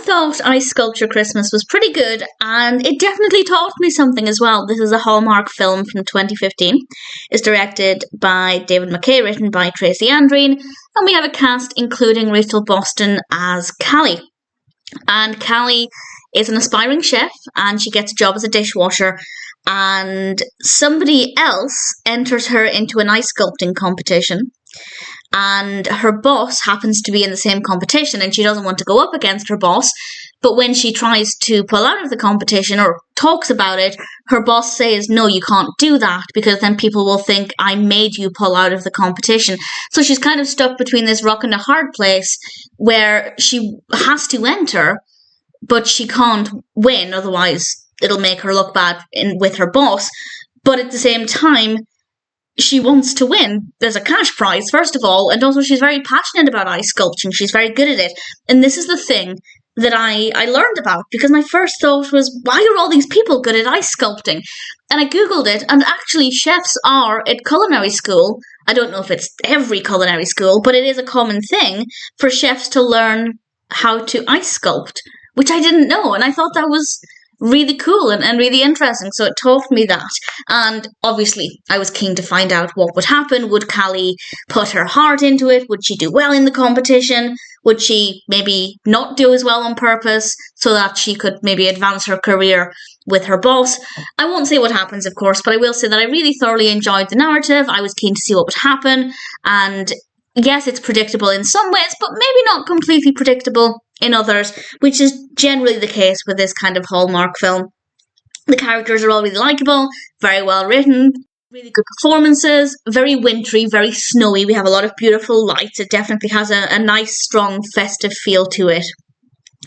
thought Ice Sculpture Christmas was pretty good, and it definitely taught me something as well. This is a Hallmark film from 2015. It's directed by David Mackay, written by Tracy Andreen, and we have a cast including Rachel Boston as Callie. And Callie is an aspiring chef, and she gets a job as a dishwasher, and somebody else enters her into an ice sculpting competition. And her boss happens to be in the same competition, and she doesn't want to go up against her boss. But when she tries to pull out of the competition or talks about it, her boss says, no, you can't do that, because then people will think I made you pull out of the competition. So she's kind of stuck between this rock and a hard place where she has to enter, but she can't win, otherwise it'll make her look bad with her boss. But at the same time, she wants to win. There's a cash prize, first of all, and also she's very passionate about ice sculpting. She's very good at it. And this is the thing that I learned about, because my first thought was, why are all these people good at ice sculpting? And I googled it, and actually chefs are at culinary school. I don't know if it's every culinary school, but it is a common thing for chefs to learn how to ice sculpt, which I didn't know, and I thought that was really cool and really interesting. So it taught me that. And obviously I was keen to find out what would happen. Would Callie put her heart into it? Would she do well in the competition? Would she maybe not do as well on purpose so that she could maybe advance her career with her boss? I won't say what happens, of course, but I will say that I really thoroughly enjoyed the narrative. I was keen to see what would happen. And yes, it's predictable in some ways, but maybe not completely predictable in others, which is generally the case with this kind of Hallmark film. The characters are all really likeable, very well written, really good performances, very wintry, very snowy. We have a lot of beautiful lights. It definitely has a nice, strong, festive feel to it.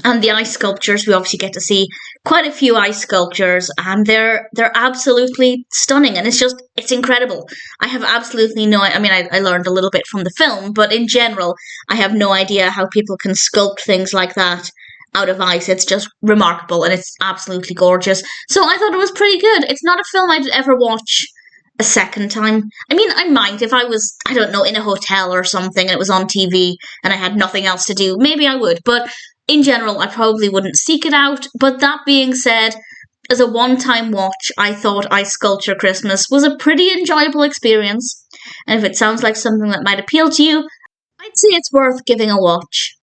And the ice sculptures, we obviously get to see quite a few ice sculptures, and they're absolutely stunning, and it's incredible. I have absolutely I learned a little bit from the film, but in general, I have no idea how people can sculpt things like that out of ice. It's just remarkable, and it's absolutely gorgeous. So I thought it was pretty good. It's not a film I'd ever watch a second time. I mean, I might if I was, I don't know, in a hotel or something, and it was on TV, and I had nothing else to do. Maybe I would, but in general, I probably wouldn't seek it out. But that being said, as a one-time watch, I thought Ice Sculpture Christmas was a pretty enjoyable experience. And if it sounds like something that might appeal to you, I'd say it's worth giving a watch.